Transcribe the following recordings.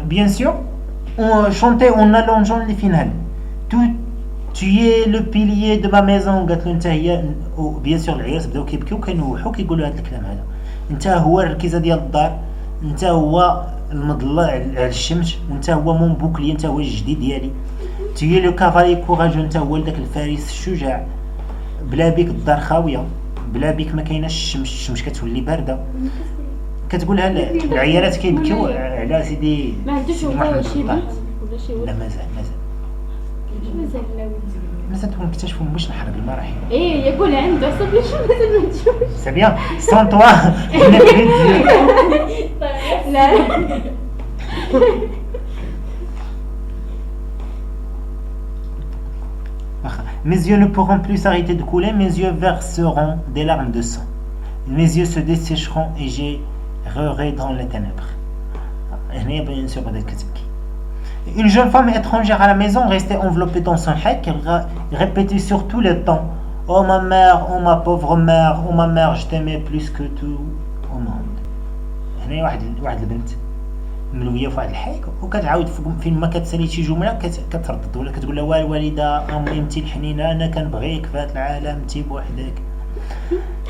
Bien sûr, on chantait en allongeant les finales. Tu es le pilier de ma maison. قالت له انت هي. وبيان سور العيال بداو كيبكيو وكينوحوا كيقولوا هذا الكلام هذا. انت هو الركيزه ديال الدار، انت هو المظله على الشمس، وانت هو مون بوكلي، انت هو الجديد ديالي. تي لو كافالي كوراجو، انت هو داك الفارس الشجاع. بلا بيك الدار خاويه، بلا بيك ما كايناش الشمس كتولي بارده. كتقولها العيالات كيبكيو على سيدي. ما عندوش هو شي بنت ولا شي ولد؟ لا مازال تكون نكتشفوا باش نحرق المراحل. ايه يقول عنده عصبي شو مازال ما تشوفش. سي بيان سون توا انا بريد. لا Mes yeux ne pourront plus s'arrêter de couler, mes yeux verseront des larmes de sang. Mes yeux se dessécheront et j'errerai dans les ténèbres. Une jeune femme étrangère à la maison restait enveloppée dans son hek, elle répétait sur tout le temps: oh ma mère, oh ma pauvre mère, oh ma mère, je t'aimais plus que tout au monde. هنا واحد البنت ملويه في واحد الحيك وكتعاود فين ما كتسالي شي جمله كتردد ولا كتقول لها والوالده امي انت الحنينه انا كنبغيك في هذا العالم انت بوحدك.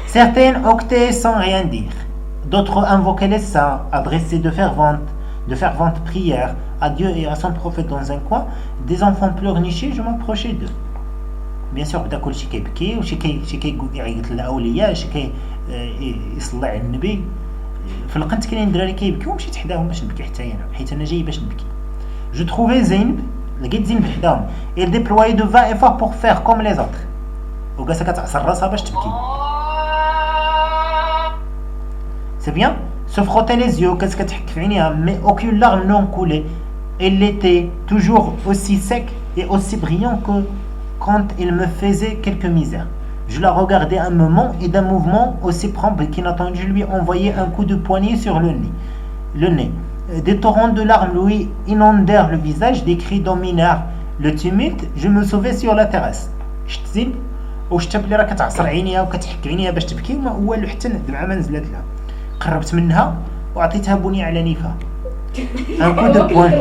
Certaines octaient sans rien dire, d'autres invoquaient les saints, adressaient de ferventes prières à Dieu et à son prophète dans un coin. Des enfants pleurnichaient, je m'approchais d'eux. Bien sûr بدا كلشي كيبكي وشي كيعيط للاولياء، شي يصلي على النبي. في القنت كاينين دراري كيبكيو ومشيت حداهم باش نبكي حتى انا، حيت انا جاي باش نبكي. جو تروفي زينب، لقيت زينب حداهم. elle déployait de vains efforts pour faire comme les autres. وجالسه كتعصر راسها باش تبكي. C'est bien, se frotter les yeux, qu'est-ce que tu fais, mais aucune larme n'en coulait. Elle était toujours aussi sec et aussi brillant que quand il me faisait quelques misères. Je la regardais un moment et d'un mouvement aussi prompt qu'inattendu, je lui envoyais un coup de poignet sur le nez. Des torrents de larmes lui inondèrent le visage, des cris dominèrent le tumulte. Je me sauvais sur la terrasse. شتزين وشتا بلي راه كتعصر عينيها وكتحك عينيها باش تبكي وما والو حتى الدمعه ما نزلت لها. قربت منها وعطيتها بنيه على نيفها. ان كو دو بوين.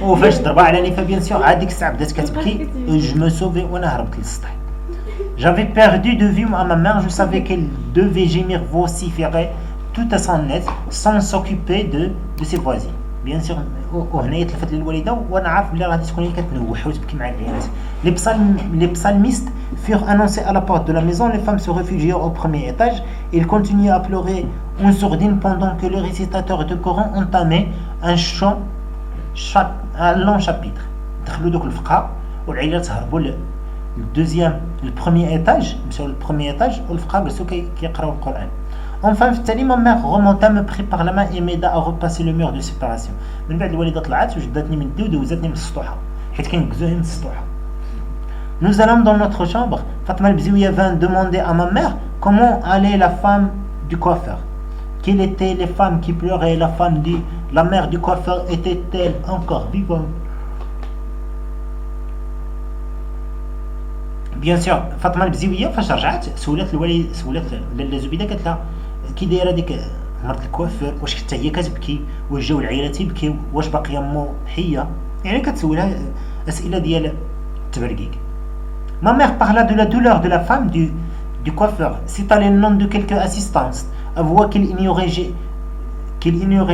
وفاش ضربها على نيفها بيان سور عاد ديك الساعه بدات كتبكي. جو مو سوفي وانا هربت للسطح. J'avais perdu de vue à ma mère, je savais qu'elle devait gémir, vociférer tout à son aise sans s'occuper de ses voisins. Bien sûr, وهنا يتلفت للوالده وانا عارف بلي غادي تكون هي كتنوح وتبكي مع العيالات. Les psalmistes furent annoncés à la porte de la maison, les femmes se réfugièrent au premier étage. Ils continuaient à pleurer en sourdine pendant que le récitateur de Coran entamait un long chapitre. دخلوا دوك الفقهاء والعيالات هربوا le premier étage, مشاو le premier étage والفقهاء جلسوا كيقراو القرآن. Enfin, ma mère remonta, me prit par la main et m'aida à repasser le mur de séparation. من بعد الوالدة طلعت وجدتني من يدي ودوزتني من السطوحة حيت كنقزوها من السطوحة. Nous allons dans notre chambre. Fatma al-Bzouia vint demander à ma mère comment allait la femme du coiffeur. Quelles étaient les femmes qui pleuraient? La mère du coiffeur était-elle encore vivante? Bien sûr, Fatma al-Bzouia فاش رجعت سولات لاله زبيده قالت لها كي دايره ديك مرت الكوافير، واش حتى هي كتبكي، واش جاو العيالات يبكيو، واش باقيه مو حيه، يعني كتسولها اسئله ديال التبرقيق. Ma mère parla de la douleur de la femme du coiffeur, cita les noms de quelques assistances, avoua qu'il ignorait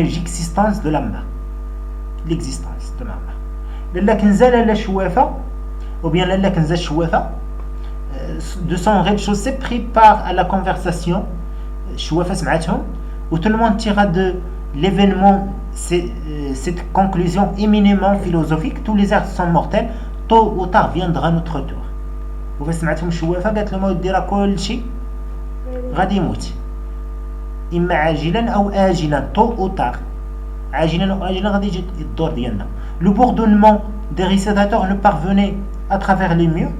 l'existence de la mère. لاله كنزه لاله شوافه ou bien لاله كنزه شوافه de son rez-de-chaussée prit part à la conversation. شوافه سمعتهم و tout le monde tira de l'événement cette conclusion éminemment philosophique: tous les actes sont mortels, tôt ou tard viendra notre tour. وفاش سمعتهم شوافه قالت لهم ودي راه كلشي غادي يموت، اما عاجلا او اجلا، tôt ou tard، عاجلا او اجلا غادي يجي الدور ديالنا. Le bourdonnement des récitateurs ne parvenait à travers les murs.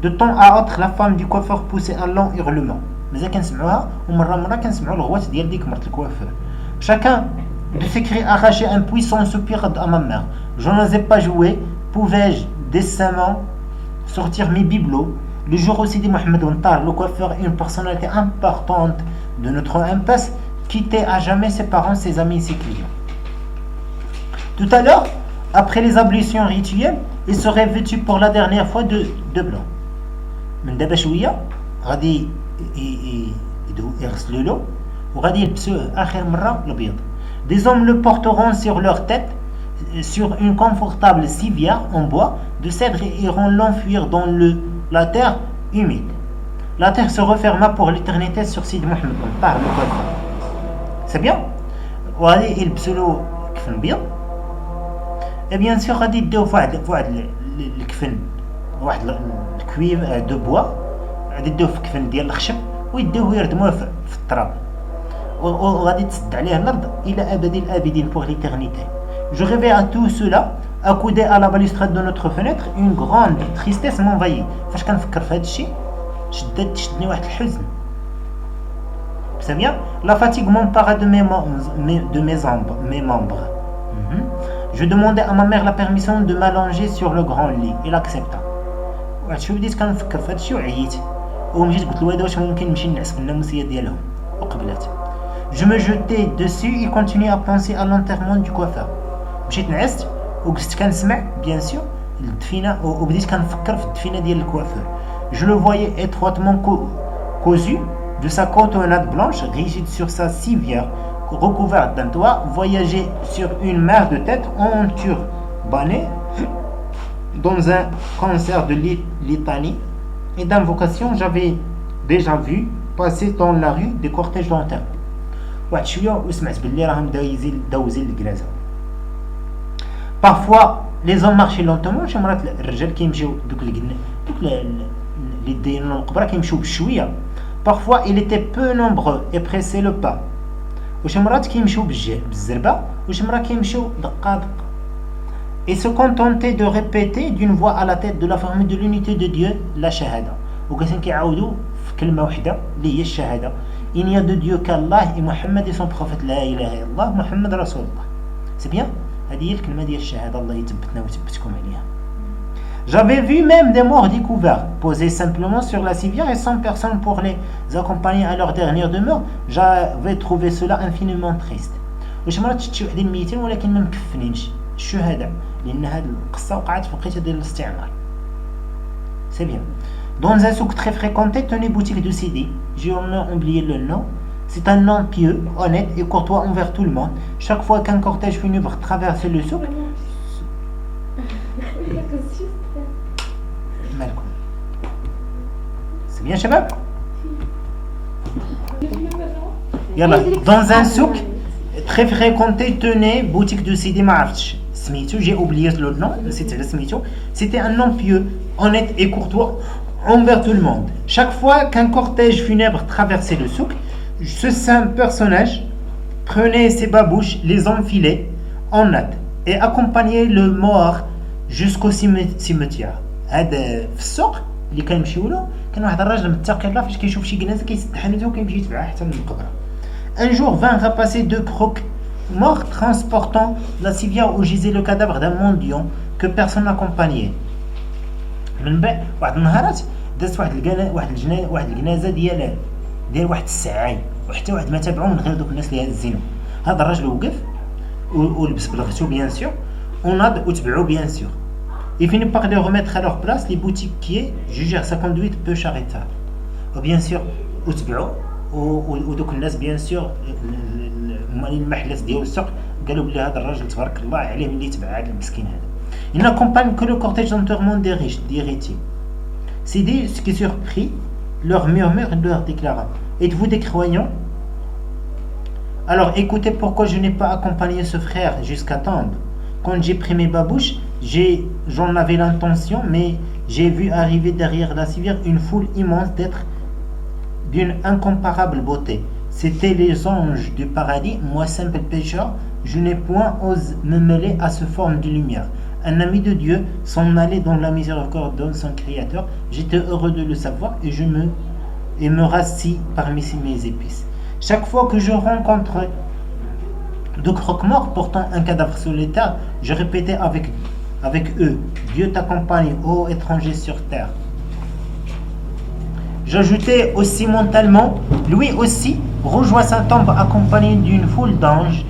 De temps à autre, la femme du coiffeur poussait un long hurlement. مازال كنسمعوها ومره كنسمعوا الغوات ديال ديك مرت الكوافير. Chacun de ces cris arrachait un puissant soupir à ma mère. Je n'osais pas jouer. Pouvais-je décemment sortir mes bibelots? Le jour aussi de Mohamed Wantar, le coiffeur, une personnalité importante de notre impasse, quittait à jamais ses parents, ses amis et ses clients. Tout à l'heure, après les ablutions rituelles, il serait vêtu pour la dernière fois de blanc. من دابا شويه غادي يغسلوا له وغادي يلبسوه آخر مرة الأبيض. Des hommes le porteront sur leur tête sur une confortable civière en bois de cèdre et iront l'enfuir dans la terre humide. La terre se referma pour l'éternité sur Sidi Mohamed طاهر الكوافة. C'est bien. وغادي يلبسوا له كفن أبيض. Et bien sûr غادي يديوه فواحد الكفن واحد الكويف دو بوا غادي يديوه في كفن ديال الخشب ويديوه يردموه في التراب وغادي تسد عليه الارض الى ابد الابدين pour l'éternité. Je rêvais à tout cela accoudé à la balustrade de notre fenêtre. Une grande tristesse m'envahit. فاش كنفكر في هذا الشيء شدني واحد الحزن. C'est bien. La fatigue m'empara de mes membres. Je demandais à ma mère la permission de m'allonger sur le grand lit. Elle accepta. واحد شويه بديت كنفكر في هذا الشيء وعييت ومشيت قلت لوالده واش ممكن نمشي نعس في الناموسيه ديالهم وقبلات. Je me jetais dessus et continuais à penser à l'enterrement du coiffeur. مشيت نعست وجلست كنسمع bien sûr الدفينه وبديت كنفكر في الدفينه ديال الكوافور. Je le voyais étroitement cousu de sa cotonnade blanche rigide sur sa civière recouverte d'un toit, voyager sur une mer de tête enturbanée dans un concert de litanie et d'invocation. J'avais déjà vu passer dans la rue des cortèges d'enterrement. واحد شويه وسمعت باللي راهم داو يزيد الكرازه. Parfois les hommes marchaient lentement. شي مرات الرجال كيمشيو دوك اللي دايرين القبره كيمشيو بشويه. Parfois il était peu nombreux et pressaient le pas. وشي مرات كيمشيو بالزربه وشي مرات كيمشيو دقه دقه. Et se contenter de répéter d'une voix à la tête de la formule de l'unité de Dieu la shahada. وكاسين كيعاودوا في كلمه واحده اللي هي الشهاده. Il n'y a de Dieu qu'Allah et Mohammed et son prophète. La ilaha illallah Mohammed Rasulullah. C'est bien. هذه هي الكلمه ديال الشهاده الله يثبتنا ويثبتكم عليها. J'avais vu même des morts découverts posés simplement sur la civière et sans personne pour les accompagner à leur dernière demeure. J'avais trouvé cela infiniment triste. واش مرات شفتي وحدين ميتين ولكن ما مكفنينش الشهداء لان هذه القصه وقعت في الوقيته ديال الاستعمار. C'est bien. Dans un souk très fréquenté tenait boutique de Sidi. J'ai oublié le nom. C'est un homme pieux, honnête et courtois envers tout le monde. Chaque fois qu'un cortège funèbre traversait le souk, c'est bien شباب. Dans un souk très fréquenté tenait boutique de Sidi ما عرفتش سميتو. J'ai oublié le nom. نسيت على سميتو. C'était un homme pieux, honnête et courtois envers tout le monde. Chaque fois qu'un cortège funèbre traversait le souk, ce saint personnage prenait ses babouches, les enfilait en natte et accompagnait le mort jusqu'au cimetière. هذا في السوق اللي كنمشيو له كان واحد الراجل متقي الله فاش كيشوف شي جنازه كيسد حانوته وكيمشي يتبعها حتى للمقبره. Un jour vint repasser deux croque-morts transportant la civière où gisait le cadavre d'un mendiant que personne n'accompagnait. من بعد واحد النهارات دازت واحد الجنازه ديال واحد السعاي وحتى واحد ما تابعو من غير دوك الناس اللي هازينو. هذا الراجل وقف ولبس بلغتو بيان سور وناض وتبعو بيان سور. Il finit par les remettre à leur place. Les boutiquiers jugèrent sa conduite peu charitable. وبيان سور وتبعو ودوك الناس بيان سور مالين المحلات ديال السوق قالوا بلي هذا الراجل تبارك الله عليه ملي تبع هذا المسكين هذا. Il n'accompagne que le cortège d'enterrement des riches, des héritiers. Sidi, ce qui surprit, leur murmure leur déclara: êtes-vous des croyants? Alors écoutez pourquoi je n'ai pas accompagné ce frère jusqu'à tombe. Quand j'ai pris mes babouches, j'en avais l'intention, mais j'ai vu arriver derrière la civière une foule immense d'êtres d'une incomparable beauté. C'étaient les anges du paradis. Moi, simple pécheur, je n'ai point osé me mêler à ce forme de lumière. Un ami de Dieu s'en allait dans la miséricorde de son Créateur. J'étais heureux de le savoir et me rassis parmi mes épices. Chaque fois que je rencontrais de croque-morts portant un cadavre solitaire, je répétais avec eux: Dieu t'accompagne, ô étranger sur terre. J'ajoutais aussi mentalement: lui aussi rejoint sa tombe accompagné d'une foule d'anges.